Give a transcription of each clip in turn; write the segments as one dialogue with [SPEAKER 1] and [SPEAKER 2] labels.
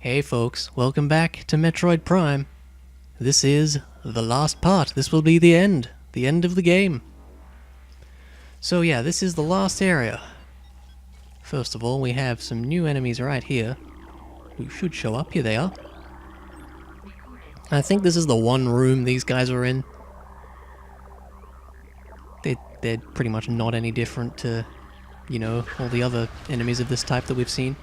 [SPEAKER 1] Hey folks, welcome back to Metroid Prime. This is the last part. This will be the end of the game. So yeah, this is the last area. First of all, we have some new enemies right here, who should show up. Here they are. I think this is the one room these guys were in. They're pretty much not any different to, you know, all the other enemies of this type that we've seen.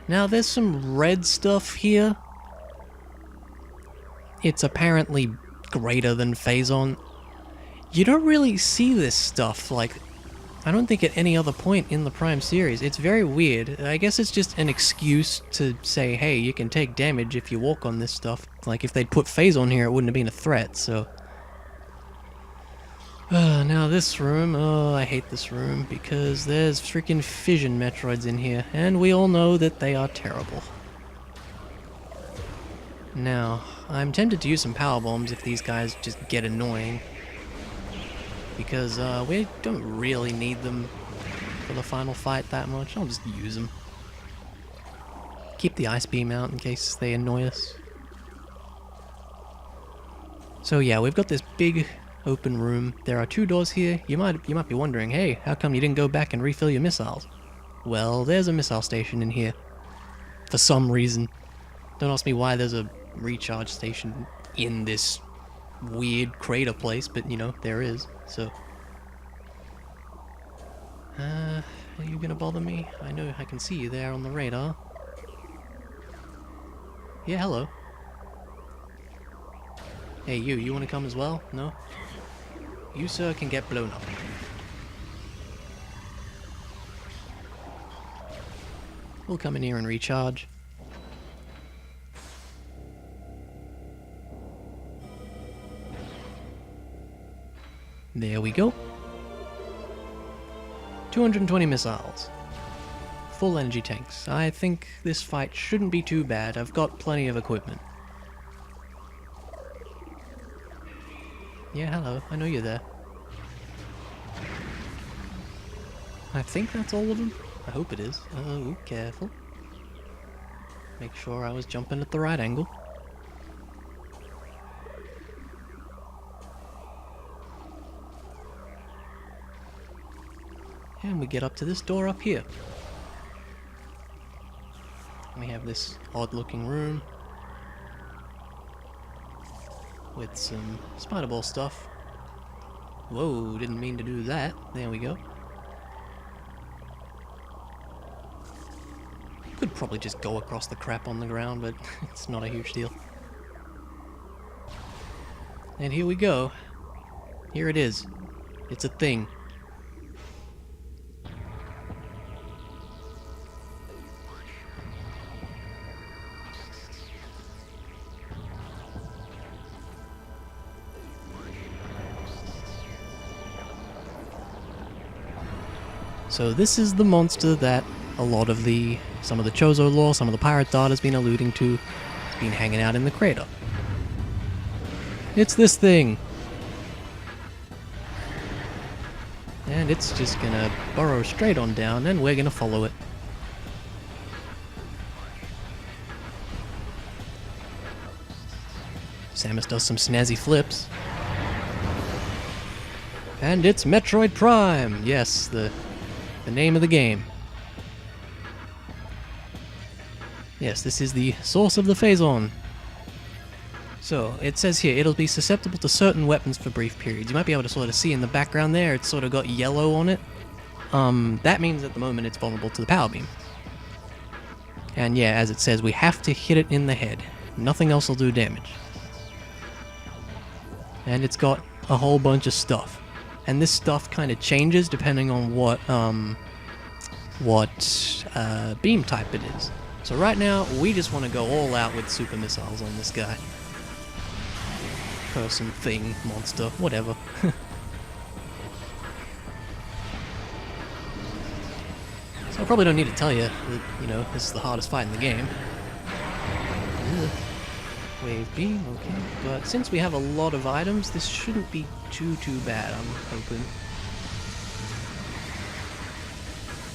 [SPEAKER 1] Now, there's some red stuff here. It's apparently greater than Phazon. You don't really see this stuff, like, I don't think at any other point in the Prime series. It's very weird. I guess it's just an excuse to say, hey, you can take damage if you walk on this stuff. Like, if they'd put Phazon here, it wouldn't have been a threat, so... now this room, oh, I hate this room, because there's freaking fission Metroids in here, and we all know that they are terrible. Now, I'm tempted to use some power bombs if these guys just get annoying, because we don't really need them for the final fight that much. I'll just use them. Keep the ice beam out in case they annoy us. So yeah, we've got this big open room. There are two doors here. You might be wondering, hey, how come you didn't go back and refill your missiles? Well, there's a missile station in here. For some reason. Don't ask me why there's a recharge station in this weird crater place, but you know, there is, so. Are you gonna bother me? I know I can see you there on the radar. Yeah, hello. Hey, you wanna come as well? No? You, sir, can get blown up. We'll come in here and recharge. There we go. 220 missiles. Full energy tanks. I think this fight shouldn't be too bad. I've got plenty of equipment. Yeah, hello. I know you're there. I think that's all of them. I hope it is. Oh, careful. Make sure I was jumping at the right angle. And we get up to this door up here. We have this odd-looking room with some spider ball stuff. Whoa, didn't mean to do that. There we go. Could probably just go across the crap on the ground, but it's not a huge deal. And here we go. Here it is. It's a thing. So this is the monster that a lot of some of the Chozo lore, some of the pirate data has been alluding to. It's been hanging out in the crater. It's this thing. And it's just gonna burrow straight on down, and we're gonna follow it. Samus does some snazzy flips. And it's Metroid Prime! Yes, the name of the game. Yes, this is the source of the Phazon. So, it says here, it'll be susceptible to certain weapons for brief periods. You might be able to sort of see in the background there, it's sort of got yellow on it. That means at the moment it's vulnerable to the power beam. And yeah, as it says, we have to hit it in the head. Nothing else will do damage. And it's got a whole bunch of stuff. And this stuff kind of changes depending on what beam type it is. So right now, we just want to go all out with super missiles on this guy. Person, thing, monster, whatever. So I probably don't need to tell you that, you know, this is the hardest fight in the game. Ugh. Wave beam, okay. But since we have a lot of items, this shouldn't be too bad, I'm hoping.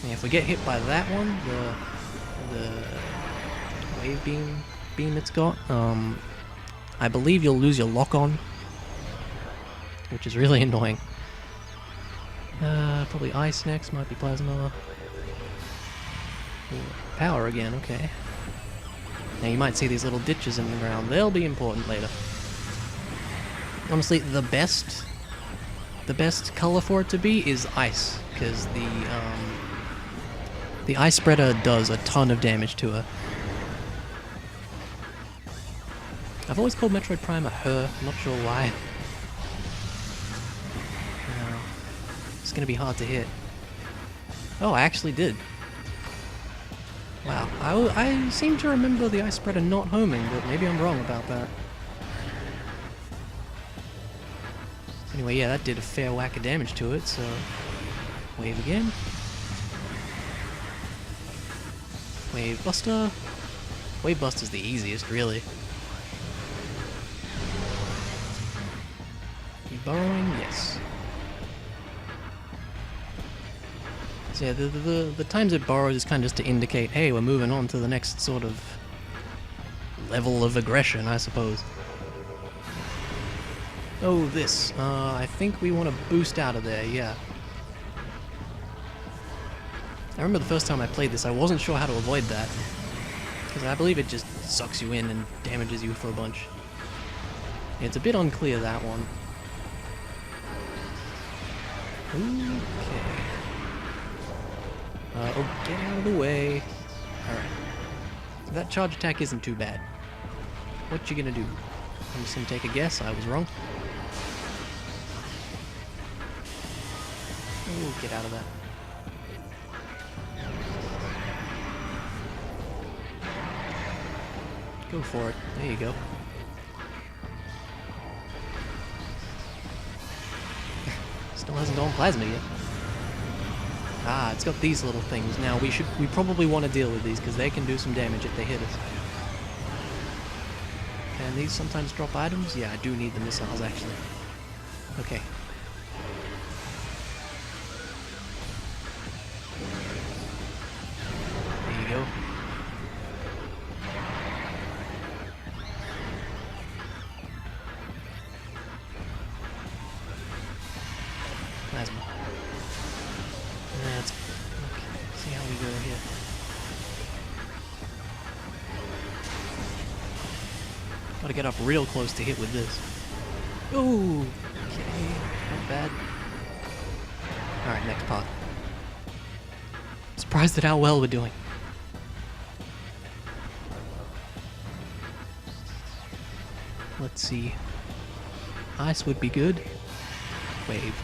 [SPEAKER 1] Yeah, if we get hit by that one, the wave beam it's got. I believe you'll lose your lock on, which is really annoying. Probably ice next, might be plasma. Ooh, power again, okay. Now you might see these little ditches in the ground. They'll be important later. Honestly, the best color for it to be is ice, because the ice spreader does a ton of damage to her. I've always called Metroid Prime a her, I'm not sure why. It's gonna be hard to hit. Oh, I actually did. Wow, I seem to remember the ice spreader not homing, but maybe I'm wrong about that. Anyway, yeah, that did a fair whack of damage to it, so... Wave again. Wave Buster. Wave Buster's the easiest, really. You burrowing? Yes. So yeah, the times it borrows is kind of just to indicate, hey, we're moving on to the next sort of level of aggression, I suppose. Oh, this. I think we want to boost out of there, yeah. I remember the first time I played this, I wasn't sure how to avoid that. Because I believe it just sucks you in and damages you for a bunch. It's a bit unclear, that one. Okay. Oh, get out of the way. Alright. So that charge attack isn't too bad. What you gonna do? I'm just gonna take a guess. I was wrong. Oh, get out of that. Go for it. There you go. Still hasn't gone plasma yet. Ah, it's got these little things. Now we probably want to deal with these because they can do some damage if they hit us. Can these sometimes drop items? Yeah, I do need the missiles actually. Okay. There you go. Plasma. That's okay. See how we go here. Gotta get up real close to hit with this. Ooh, okay, not bad. Alright, next part. Surprised at how well we're doing. Let's see. Ice would be good. Wave.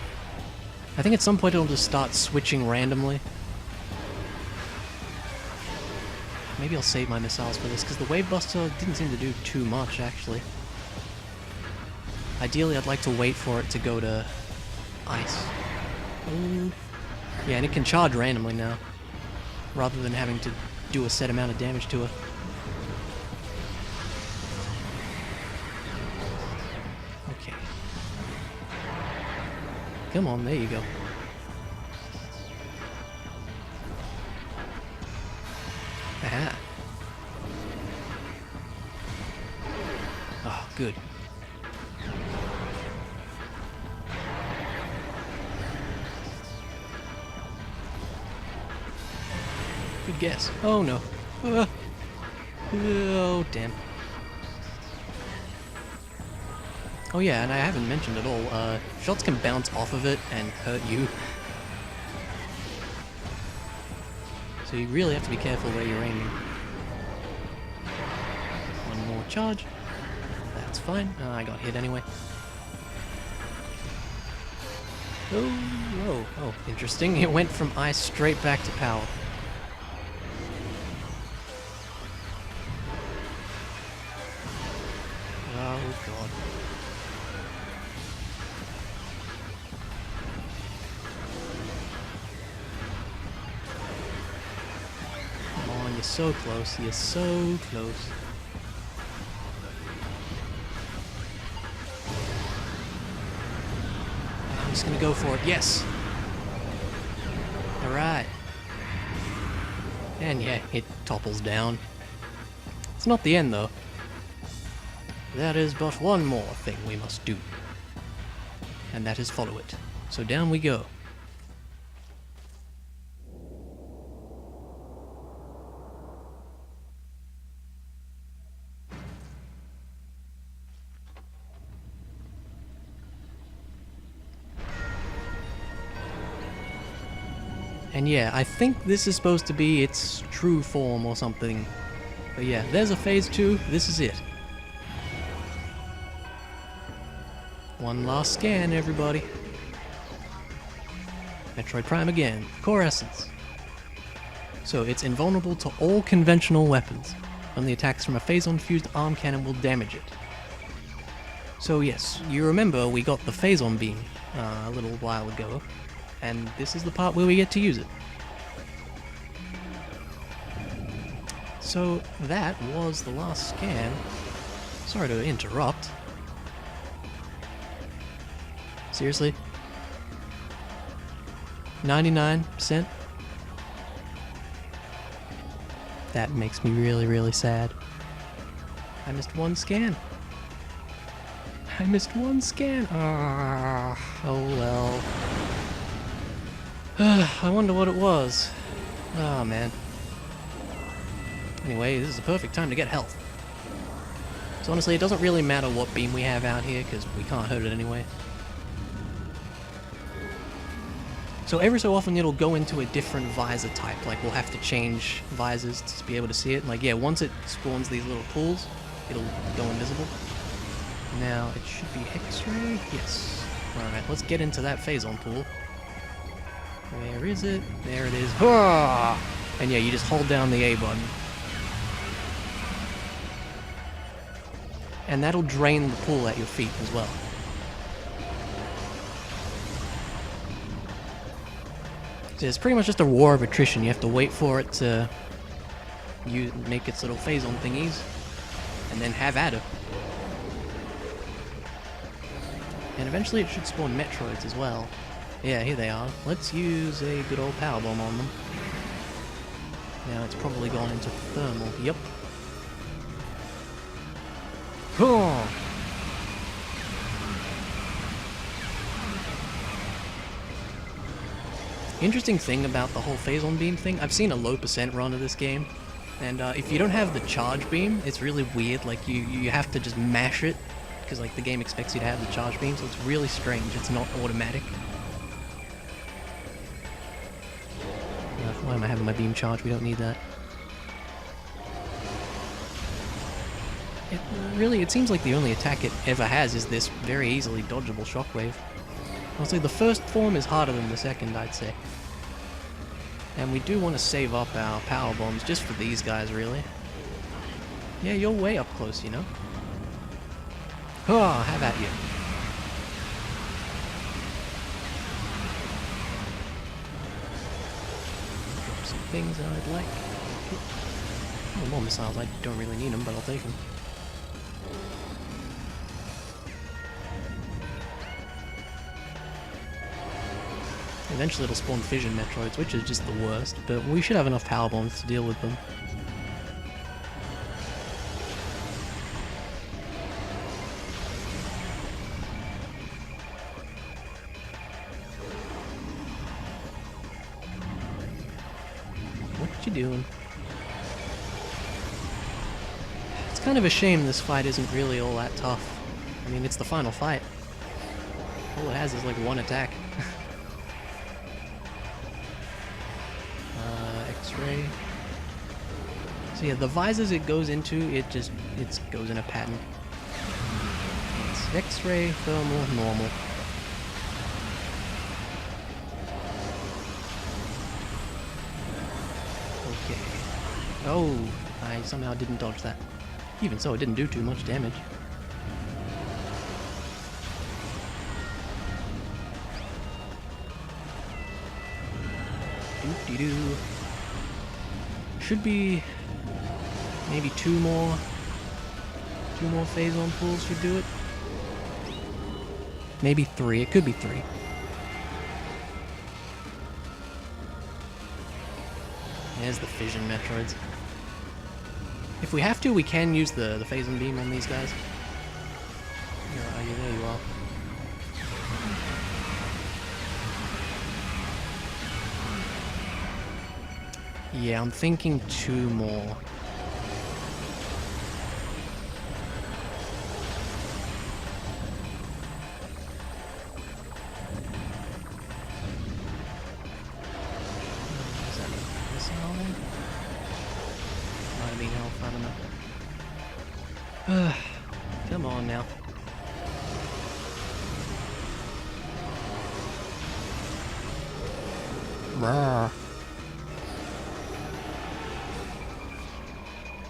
[SPEAKER 1] I think at some point it'll just start switching randomly. Maybe I'll save my missiles for this, because the Wave Buster didn't seem to do too much, actually. Ideally, I'd like to wait for it to go to ice. Yeah, and it can charge randomly now, rather than having to do a set amount of damage to it. Okay. Come on, there you go. Aha. Oh, good. Good guess. Oh no. Oh, damn. Oh yeah, and I haven't mentioned at all, shots can bounce off of it and hurt you. So you really have to be careful where you're aiming. One more charge. That's fine. I got hit anyway. Oh, whoa. Oh, interesting. It went from ice straight back to power. Oh, God. You're so close. You're so close. I'm just gonna go for it. Yes! Alright. And yeah, it topples down. It's not the end, though. There is but one more thing we must do. And that is follow it. So down we go. And yeah, I think this is supposed to be its true form or something. But yeah, there's a phase 2, this is it. One last scan, everybody. Metroid Prime again, core essence. So it's invulnerable to all conventional weapons. Only attacks from a phazon-fused arm cannon will damage it. So yes, you remember we got the phazon beam a little while ago. And this is the part where we get to use it. So that was the last scan. Sorry to interrupt. Seriously? 99%? That makes me really, really sad. I missed one scan. I missed one scan. Ah, oh well. I wonder what it was. Oh man. Anyway, this is the perfect time to get health. So honestly, it doesn't really matter what beam we have out here, because we can't hurt it anyway. So every so often it'll go into a different visor type, like we'll have to change visors to be able to see it. Like yeah, once it spawns these little pools, it'll go invisible. Now, it should be X-ray? Yes. Alright, let's get into that phazon pool. Where is it? There it is. Ah! And yeah, you just hold down the A button. And that'll drain the pool at your feet as well. So it's pretty much just a war of attrition. You have to wait for it to make its little phazon thingies, and then have at it. And eventually it should spawn Metroids as well. Yeah, here they are. Let's use a good old power bomb on them. Now it's probably gone into thermal. Yep. Oh. Interesting thing about the whole phazon beam thing, I've seen a low percent run of this game, and if you don't have the charge beam, it's really weird. Like you have to just mash it, because like the game expects you to have the charge beam, so it's really strange. It's not automatic. Why am I having my beam charge? We don't need that. It seems like the only attack it ever has is this very easily dodgeable shockwave. Honestly, the first form is harder than the second, I'd say. And we do want to save up our power bombs just for these guys, really. Yeah, you're way up close, you know. Oh, how about you? Drop some things I'd like. Oh, more missiles. I don't really need them, but I'll take them. Eventually it'll spawn fission Metroids, which is just the worst, but we should have enough power bombs to deal with them. What you doing? It's kind of a shame this fight isn't really all that tough. I mean, it's the final fight. All it has is like one attack. X-ray. So yeah, the visors it goes into, it goes in a pattern. It's X-ray, thermal, normal. Okay. Oh, I somehow didn't dodge that. Even so, it didn't do too much damage. Doop-de-doo. Should be maybe two more phazon pools should do it. Maybe three. It could be three. There's the fission Metroids. If we have to, we can use the phasing beam on these guys. Where are you? There you are. Yeah, I'm thinking 2 more. Is that missing all there? Might have been health, I don't know. Come on now. Rawr.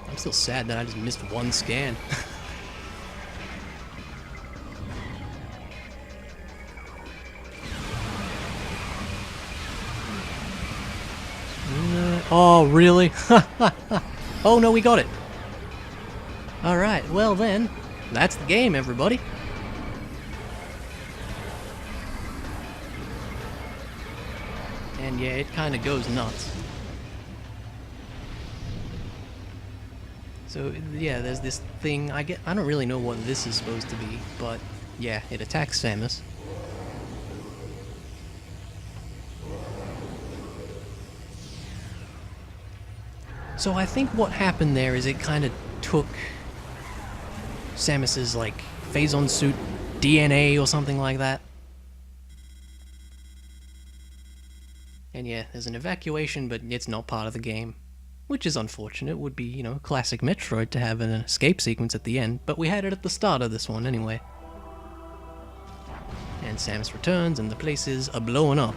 [SPEAKER 1] I'm still sad that I just missed 1 scan. Oh, really? Oh no, we got it. Alright, well then, that's the game, everybody. And yeah, it kind of goes nuts. So yeah, there's this thing, I don't really know what this is supposed to be, but yeah, it attacks Samus. So I think what happened there is it kind of took Samus's like Phazon suit DNA or something like that. And yeah, there's an evacuation, but it's not part of the game. Which is unfortunate. Would be, you know, classic Metroid to have an escape sequence at the end, but we had it at the start of this one anyway. And Samus returns and the places are blowing up.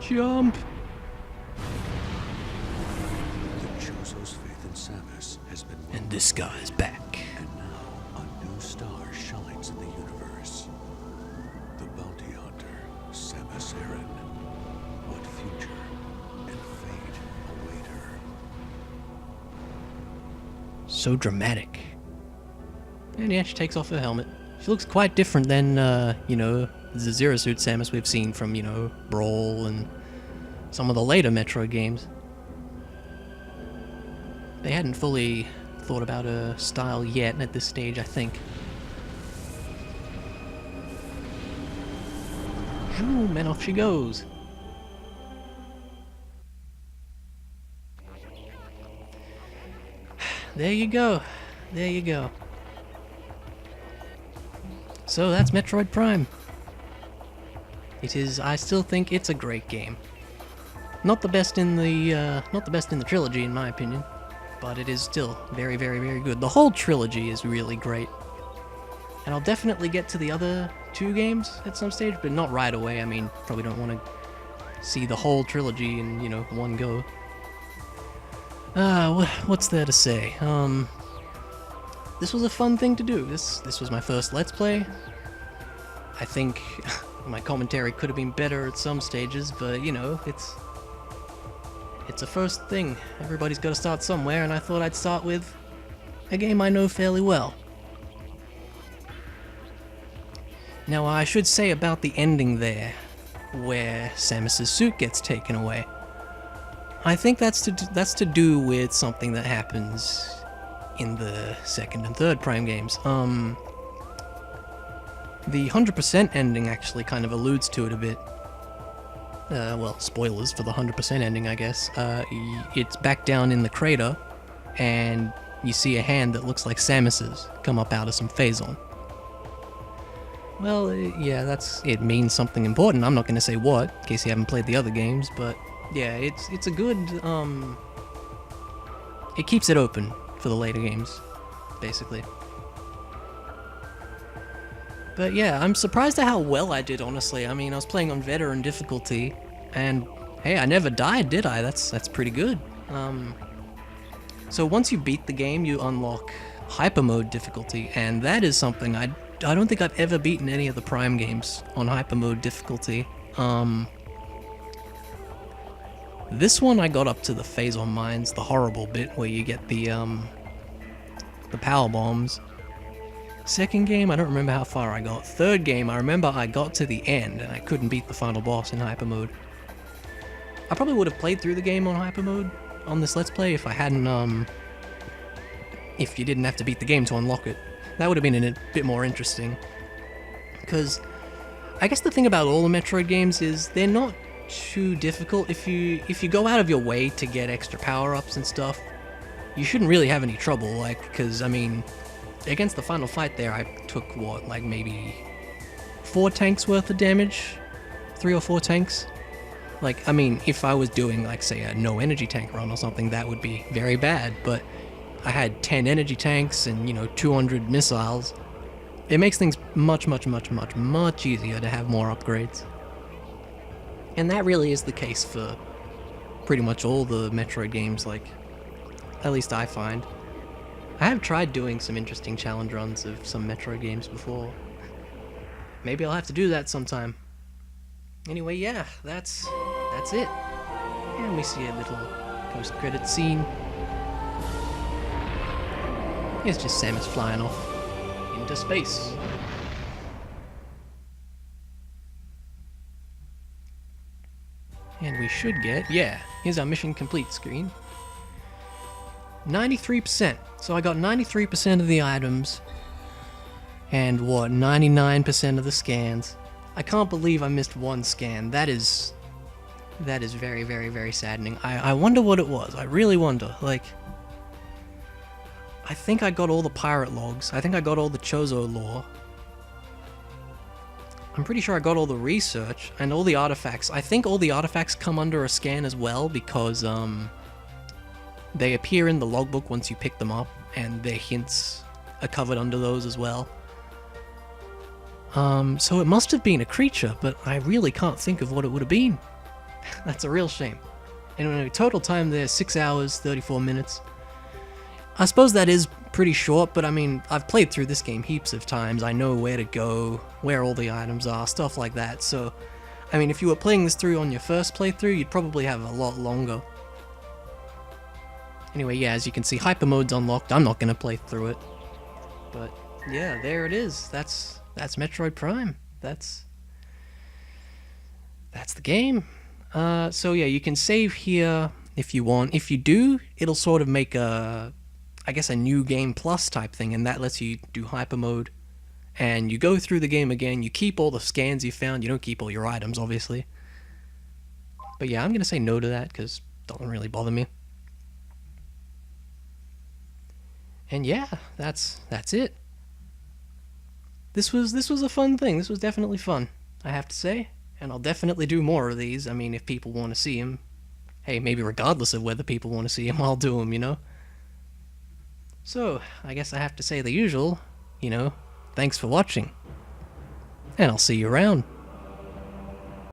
[SPEAKER 1] Jump!
[SPEAKER 2] The Choso's faith in Samus has been won.
[SPEAKER 1] And this guy is back.
[SPEAKER 2] And now a new star shines in the universe. The bounty hunter, Samus Aran. What future and fate await her?
[SPEAKER 1] So dramatic. And yeah, she takes off her helmet. She looks quite different than, you know, the Zero Suit Samus we've seen from, you know, Brawl and some of the later Metroid games. They hadn't fully thought about her style yet at this stage, I think. Zoom, and off she goes. There you go. There you go. So that's Metroid Prime. It is. I still think it's a great game. Not the best in the trilogy, in my opinion, but it is still very, very, very good. The whole trilogy is really great, and I'll definitely get to the other 2 games at some stage, but not right away. I mean, probably don't want to see the whole trilogy in, you know, one go. What's there to say? This was a fun thing to do. This was my first Let's Play. I think my commentary could have been better at some stages, but you know, it's a first thing. Everybody's got to start somewhere, and I thought I'd start with a game I know fairly well. Now, I should say about the ending there, where Samus's suit gets taken away. I think that's to do with something that happens in the 2nd and 3rd Prime games. The 100% ending actually kind of alludes to it a bit. Well, spoilers for the 100% ending, I guess. It's back down in the crater, and you see a hand that looks like Samus's come up out of some Phazon. Well, yeah, it means something important. I'm not going to say what, in case you haven't played the other games, but yeah, it's a good, it keeps it open for the later games, basically. But yeah, I'm surprised at how well I did, honestly. I mean, I was playing on veteran difficulty, and hey, I never died, did I? That's pretty good. So once you beat the game, you unlock hyper mode difficulty, and that is something I don't think I've ever beaten any of the Prime games on hyper mode difficulty. This one I got up to the Phazon Mines, the horrible bit where you get the power bombs. Second game, I don't remember how far I got. Third game, I remember I got to the end and I couldn't beat the final boss in hyper mode. I probably would have played through the game on hyper mode on this Let's Play if I hadn't, if you didn't have to beat the game to unlock it. That would have been a bit more interesting. Because I guess the thing about all the Metroid games is they're not too difficult. If you go out of your way to get extra power-ups and stuff, you shouldn't really have any trouble, like, because, I mean, against the final fight there, I took, what, like, maybe 4 tanks worth of damage? 3 or 4 tanks? Like, I mean, if I was doing, like, say, a no energy tank run or something, that would be very bad, but I had 10 energy tanks and, 200 missiles. It makes things much, much, much, much, much easier to have more upgrades. And that really is the case for pretty much all the Metroid games, like, at least I find. I have tried doing some interesting challenge runs of some Metroid games before. Maybe I'll have to do that sometime. Anyway, yeah, that's it. And we see a little post-credit scene. It's just Samus flying off into space. And we should get, yeah, here's our mission complete screen. 93%. So I got 93% of the items and what, 99% of the scans. I can't believe I missed one scan. That is very, very, very saddening. I wonder what it was. I really wonder. Like, I think I got all the pirate logs. I think I got all the Chozo lore. I'm pretty sure I got all the research and all the artifacts. I think all the artifacts come under a scan as well because, they appear in the logbook once you pick them up, and their hints are covered under those as well. So it must have been a creature, but I really can't think of what it would have been. That's a real shame. Anyway, total time there, 6 hours, 34 minutes. I suppose that is pretty short, but I mean, I've played through this game heaps of times. I know where to go, where all the items are, stuff like that. So, I mean, if you were playing this through on your first playthrough, you'd probably have a lot longer. Anyway, yeah, as you can see, hyper mode's unlocked. I'm not gonna play through it, but yeah, there it is. That's Metroid Prime. That's the game. So yeah, you can save here if you want. If you do, it'll sort of make I guess a new game plus type thing, and that lets you do hyper mode. And you go through the game again. You keep all the scans you found. You don't keep all your items, obviously. But yeah, I'm gonna say no to that because it doesn't really bother me. And yeah, that's it. This was a fun thing. This was definitely fun, I have to say. And I'll definitely do more of these. I mean, if people want to see them. Hey, maybe regardless of whether people want to see them, I'll do them, So, I guess I have to say the usual, thanks for watching. And I'll see you around.